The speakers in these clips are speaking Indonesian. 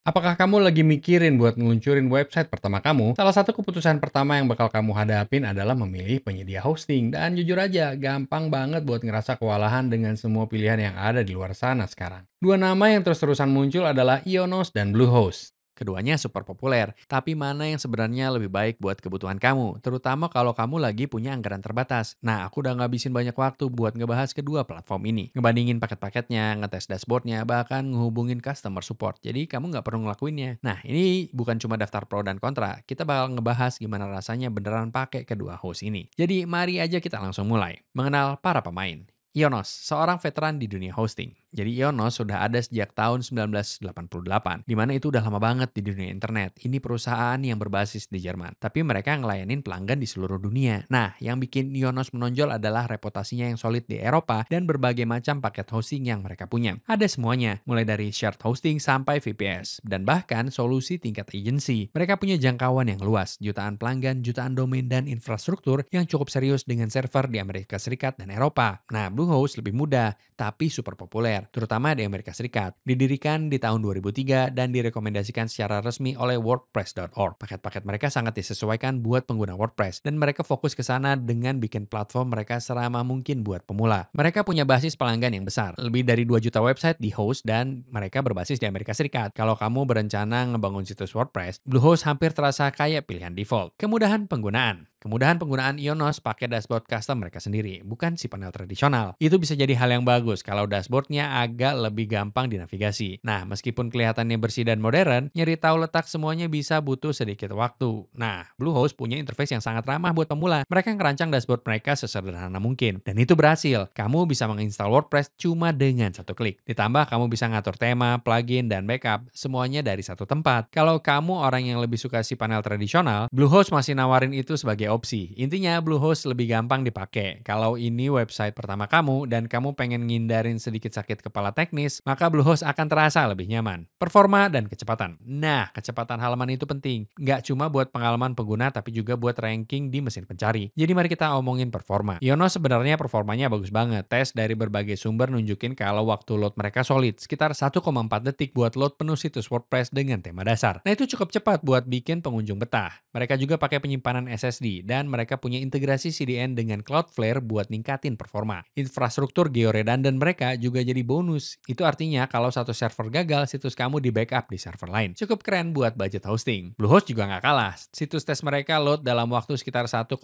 Apakah kamu lagi mikirin buat ngeluncurin website pertama kamu? Salah satu keputusan pertama yang bakal kamu hadapin adalah memilih penyedia hosting. Dan jujur aja, gampang banget buat ngerasa kewalahan dengan semua pilihan yang ada di luar sana sekarang. Dua nama yang terus-terusan muncul adalah Ionos dan Bluehost. Keduanya super populer, tapi mana yang sebenarnya lebih baik buat kebutuhan kamu, terutama kalau kamu lagi punya anggaran terbatas. Nah, aku udah ngabisin banyak waktu buat ngebahas kedua platform ini. Ngebandingin paket-paketnya, ngetes dashboardnya, bahkan ngehubungin customer support. Jadi kamu nggak perlu ngelakuinnya. Nah, ini bukan cuma daftar pro dan kontra. Kita bakal ngebahas gimana rasanya beneran pakai kedua host ini. Jadi mari aja kita langsung mulai. Mengenal para pemain. Ionos, seorang veteran di dunia hosting. Jadi Ionos sudah ada sejak tahun 1988, di mana itu udah lama banget di dunia internet. Ini perusahaan yang berbasis di Jerman, tapi mereka ngelayanin pelanggan di seluruh dunia. Nah, yang bikin Ionos menonjol adalah reputasinya yang solid di Eropa dan berbagai macam paket hosting yang mereka punya. Ada semuanya, mulai dari shared hosting sampai VPS, dan bahkan solusi tingkat agency. Mereka punya jangkauan yang luas, jutaan pelanggan, jutaan domain, dan infrastruktur yang cukup serius dengan server di Amerika Serikat dan Eropa. Nah, Bluehost lebih mudah, tapi super populer, terutama di Amerika Serikat. Didirikan di tahun 2003 dan direkomendasikan secara resmi oleh WordPress.org. Paket-paket mereka sangat disesuaikan buat pengguna WordPress, dan mereka fokus ke sana dengan bikin platform mereka seramah mungkin buat pemula. Mereka punya basis pelanggan yang besar, lebih dari 2 juta website di host, dan mereka berbasis di Amerika Serikat. Kalau kamu berencana ngebangun situs WordPress, Bluehost hampir terasa kayak pilihan default. Kemudahan penggunaan. Kemudahan penggunaan Ionos pakai dashboard custom mereka sendiri, bukan si panel tradisional. Itu bisa jadi hal yang bagus kalau dashboardnya agak lebih gampang dinavigasi. Nah, meskipun kelihatannya bersih dan modern, nyari tahu letak semuanya bisa butuh sedikit waktu. Nah, Bluehost punya interface yang sangat ramah buat pemula. Mereka ngerancang dashboard mereka sesederhana mungkin. Dan itu berhasil. Kamu bisa menginstal WordPress cuma dengan satu klik. Ditambah kamu bisa ngatur tema, plugin, dan backup. Semuanya dari satu tempat. Kalau kamu orang yang lebih suka si panel tradisional, Bluehost masih nawarin itu sebagai opsi. Intinya Bluehost lebih gampang dipakai. Kalau ini website pertama kamu dan kamu pengen ngindarin sedikit sakit kepala teknis, maka Bluehost akan terasa lebih nyaman. Performa dan kecepatan. Nah, kecepatan halaman itu penting. Nggak cuma buat pengalaman pengguna, tapi juga buat ranking di mesin pencari. Jadi mari kita omongin performa. Ionos sebenarnya performanya bagus banget. Tes dari berbagai sumber nunjukin kalau waktu load mereka solid, sekitar 1,4 detik buat load penuh situs WordPress dengan tema dasar. Nah, itu cukup cepat buat bikin pengunjung betah. Mereka juga pakai penyimpanan SSD, dan mereka punya integrasi CDN dengan Cloudflare buat ningkatin performa. Infrastruktur geo-redundant mereka juga jadi bonus. Itu artinya kalau satu server gagal, situs kamu di backup di server lain. Cukup keren buat budget hosting. Bluehost juga nggak kalah. Situs tes mereka load dalam waktu sekitar 1,9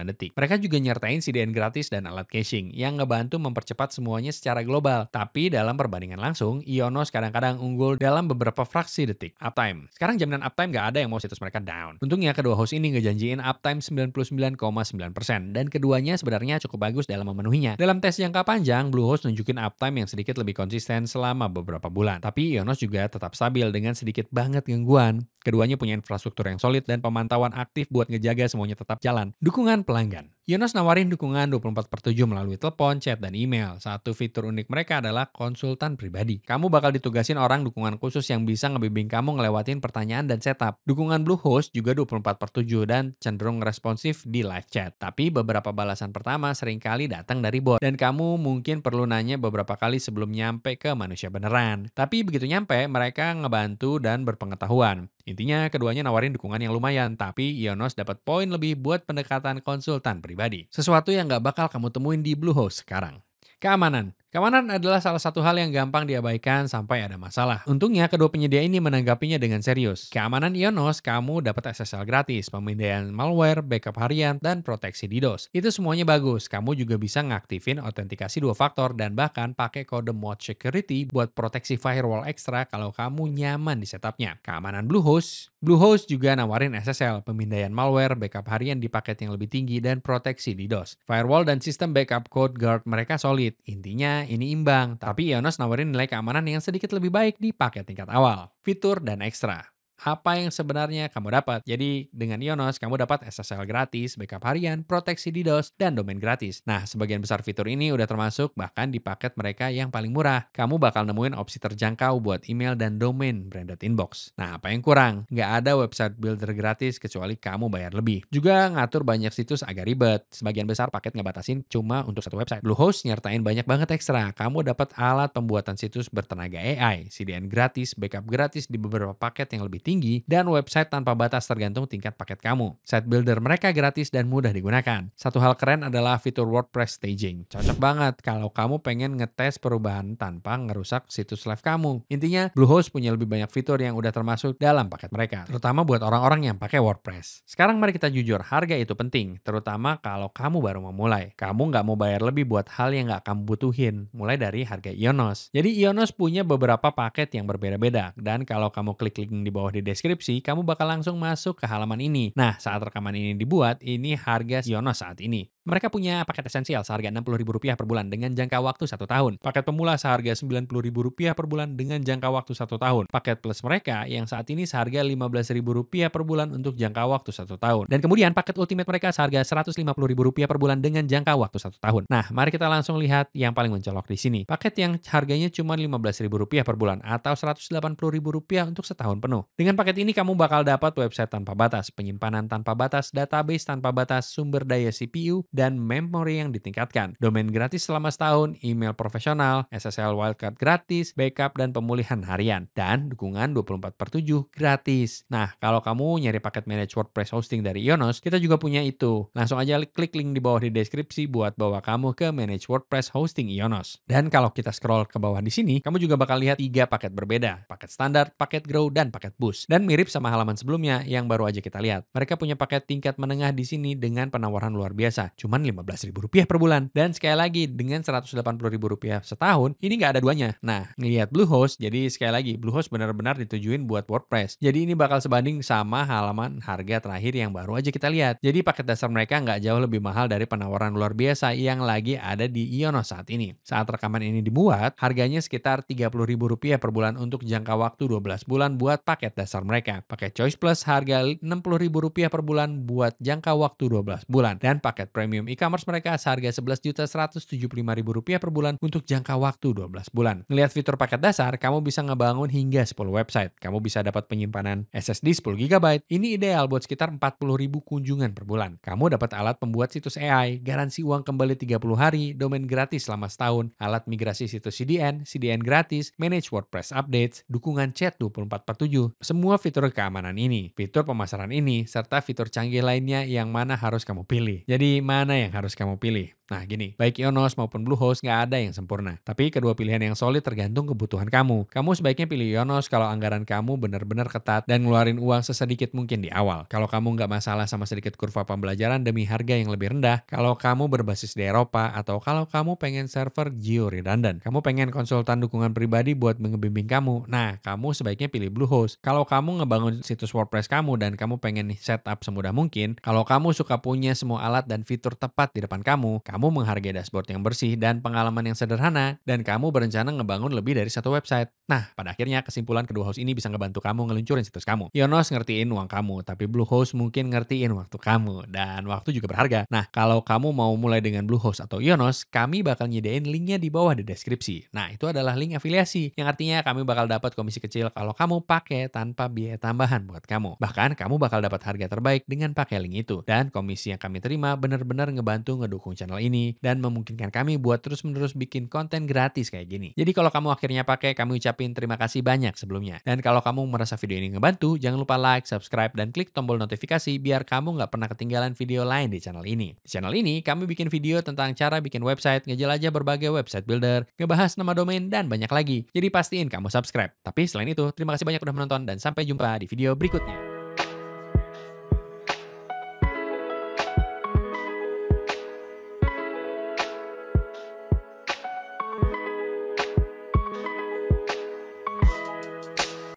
detik. Mereka juga nyertain CDN gratis dan alat caching yang ngebantu mempercepat semuanya secara global. Tapi dalam perbandingan langsung, Ionos kadang-kadang unggul dalam beberapa fraksi detik. Uptime. Sekarang jaminan uptime nggak ada yang mau situs mereka down. Untungnya kedua host ini ngejanjiin uptime 99,9%, dan keduanya sebenarnya cukup bagus dalam memenuhinya. Dalam tes jangka panjang, Bluehost nunjukin uptime yang sedikit lebih konsisten selama beberapa bulan. Tapi Ionos juga tetap stabil dengan sedikit banget gangguan. Keduanya punya infrastruktur yang solid dan pemantauan aktif buat ngejaga semuanya tetap jalan. Dukungan pelanggan. Ionos nawarin dukungan 24/7 melalui telepon, chat, dan email. Satu fitur unik mereka adalah konsultan pribadi. Kamu bakal ditugasin orang dukungan khusus yang bisa ngebimbing kamu ngelewatin pertanyaan dan setup. Dukungan Bluehost juga 24/7 dan cenderung responsif di live chat. Tapi beberapa balasan pertama seringkali datang dari bot, dan kamu mungkin perlu nanya beberapa kali sebelum nyampe ke manusia beneran. Tapi begitu nyampe, mereka ngebantu dan berpengetahuan. Intinya keduanya nawarin dukungan yang lumayan, tapi Ionos dapat poin lebih buat pendekatan konsultan pribadi. Sesuatu yang nggak bakal kamu temuin di Bluehost sekarang. Keamanan. Keamanan adalah salah satu hal yang gampang diabaikan sampai ada masalah. Untungnya kedua penyedia ini menanggapinya dengan serius. Keamanan Ionos, kamu dapat SSL gratis, pemindaian malware, backup harian, dan proteksi DDoS. Itu semuanya bagus. Kamu juga bisa ngaktifin autentikasi dua faktor dan bahkan pakai kode mode security buat proteksi firewall ekstra kalau kamu nyaman di setupnya. Keamanan Bluehost. Bluehost juga nawarin SSL, pemindaian malware, backup harian di paket yang lebih tinggi, dan proteksi DDoS. Firewall dan sistem backup code guard mereka solid. Intinya ini imbang, tapi Ionos nawarin nilai keamanan yang sedikit lebih baik di paket tingkat awal. Fitur dan ekstra. apa yang sebenarnya kamu dapat. Jadi dengan Ionos kamu dapat SSL gratis, backup harian, proteksi DDoS, dan domain gratis. Nah, sebagian besar fitur ini udah termasuk bahkan di paket mereka yang paling murah. Kamu bakal nemuin opsi terjangkau buat email dan domain branded inbox. Nah, apa yang kurang? Nggak ada website builder gratis kecuali kamu bayar lebih. Juga ngatur banyak situs agak ribet. Sebagian besar paket ngebatasin cuma untuk satu website. Bluehost nyertain banyak banget ekstra. Kamu dapat alat pembuatan situs bertenaga AI, CDN gratis, backup gratis di beberapa paket yang lebih tinggi, dan website tanpa batas tergantung tingkat paket kamu. Site builder mereka gratis dan mudah digunakan. Satu hal keren adalah fitur WordPress staging. Cocok banget kalau kamu pengen ngetes perubahan tanpa ngerusak situs live kamu. Intinya, Bluehost punya lebih banyak fitur yang udah termasuk dalam paket mereka, terutama buat orang-orang yang pakai WordPress. Sekarang mari kita jujur, harga itu penting, terutama kalau kamu baru memulai. Kamu nggak mau bayar lebih buat hal yang nggak kamu butuhin, mulai dari harga Ionos. Jadi Ionos punya beberapa paket yang berbeda-beda, dan kalau kamu klik link di bawah di deskripsi, kamu bakal langsung masuk ke halaman ini. Nah, saat rekaman ini dibuat, ini harga Ionos saat ini. Mereka punya paket esensial seharga Rp60.000 per bulan dengan jangka waktu 1 tahun. Paket pemula seharga Rp90.000 per bulan dengan jangka waktu 1 tahun. Paket plus mereka yang saat ini seharga Rp15.000 per bulan untuk jangka waktu 1 tahun. Dan kemudian paket ultimate mereka seharga Rp150.000 per bulan dengan jangka waktu 1 tahun. Nah, mari kita langsung lihat yang paling mencolok di sini. Paket yang harganya cuma Rp15.000 per bulan atau Rp180.000 untuk setahun penuh. Dengan paket ini kamu bakal dapat website tanpa batas, penyimpanan tanpa batas, database tanpa batas, sumber daya CPU, dan memori yang ditingkatkan. Domain gratis selama setahun, email profesional, SSL wildcard gratis, backup dan pemulihan harian, dan dukungan 24/7 gratis. Nah, kalau kamu nyari paket manage WordPress hosting dari Ionos, kita juga punya itu. Langsung aja klik link di bawah di deskripsi buat bawa kamu ke manage WordPress hosting Ionos. Dan kalau kita scroll ke bawah di sini, kamu juga bakal lihat 3 paket berbeda, paket standar, paket grow, dan paket boost. Dan mirip sama halaman sebelumnya yang baru aja kita lihat. Mereka punya paket tingkat menengah di sini dengan penawaran luar biasa, cuman Rp15.000 per bulan. Dan sekali lagi, dengan Rp180.000 setahun, ini nggak ada duanya. Nah, ngelihat Bluehost, jadi sekali lagi, Bluehost benar-benar ditujuin buat WordPress. Jadi ini bakal sebanding sama halaman harga terakhir yang baru aja kita lihat. Jadi paket dasar mereka nggak jauh lebih mahal dari penawaran luar biasa yang lagi ada di Ionos saat ini. Saat rekaman ini dibuat, harganya sekitar Rp30.000 per bulan untuk jangka waktu 12 bulan buat paket dasar mereka. Paket Choice Plus harga Rp60.000 per bulan buat jangka waktu 12 bulan. Dan paket Premium e-commerce mereka seharga Rp11.175.000 per bulan untuk jangka waktu 12 bulan. Ngelihat fitur paket dasar, kamu bisa ngebangun hingga 10 website. Kamu bisa dapat penyimpanan SSD 10 GB. Ini ideal buat sekitar 40.000 kunjungan per bulan. Kamu dapat alat pembuat situs AI, garansi uang kembali 30 hari, domain gratis selama setahun, alat migrasi situs CDN gratis, manage WordPress updates, dukungan chat 24/7. Semua fitur keamanan ini, fitur pemasaran ini, serta fitur canggih lainnya yang mana harus kamu pilih. Jadi mana yang harus kamu pilih? Nah gini, baik Ionos maupun Bluehost nggak ada yang sempurna. Tapi kedua pilihan yang solid tergantung kebutuhan kamu. Kamu sebaiknya pilih Ionos kalau anggaran kamu benar-benar ketat dan ngeluarin uang sesedikit mungkin di awal. Kalau kamu nggak masalah sama sedikit kurva pembelajaran demi harga yang lebih rendah, kalau kamu berbasis di Eropa, atau kalau kamu pengen server geo redundant, kamu pengen konsultan dukungan pribadi buat ngebimbing kamu, nah kamu sebaiknya pilih Bluehost. Kalau kamu ngebangun situs WordPress kamu dan kamu pengen setup semudah mungkin, kalau kamu suka punya semua alat dan fitur tepat di depan kamu menghargai dashboard yang bersih dan pengalaman yang sederhana, dan kamu berencana ngebangun lebih dari satu website. Nah, pada akhirnya kesimpulan kedua host ini bisa ngebantu kamu ngeluncurin situs kamu. Ionos ngertiin uang kamu, tapi Bluehost mungkin ngertiin waktu kamu, dan waktu juga berharga. Nah, kalau kamu mau mulai dengan Bluehost atau Ionos, kami bakal nyediain linknya di bawah di deskripsi. Nah, itu adalah link afiliasi, yang artinya kami bakal dapat komisi kecil kalau kamu pakai tanpa biaya tambahan buat kamu. Bahkan, kamu bakal dapat harga terbaik dengan pakai link itu. Dan komisi yang kami terima benar-benar ngebantu ngedukung channel ini, dan memungkinkan kami buat terus-menerus bikin konten gratis kayak gini. Jadi kalau kamu akhirnya pakai, kami ucapin terima kasih banyak sebelumnya. Dan kalau kamu merasa video ini ngebantu, jangan lupa like, subscribe, dan klik tombol notifikasi biar kamu nggak pernah ketinggalan video lain di channel ini. Di channel ini, kami bikin video tentang cara bikin website, ngejelajah berbagai website builder, ngebahas nama domain, dan banyak lagi. Jadi pastiin kamu subscribe. Tapi selain itu, terima kasih banyak udah menonton dan sampai jumpa di video berikutnya.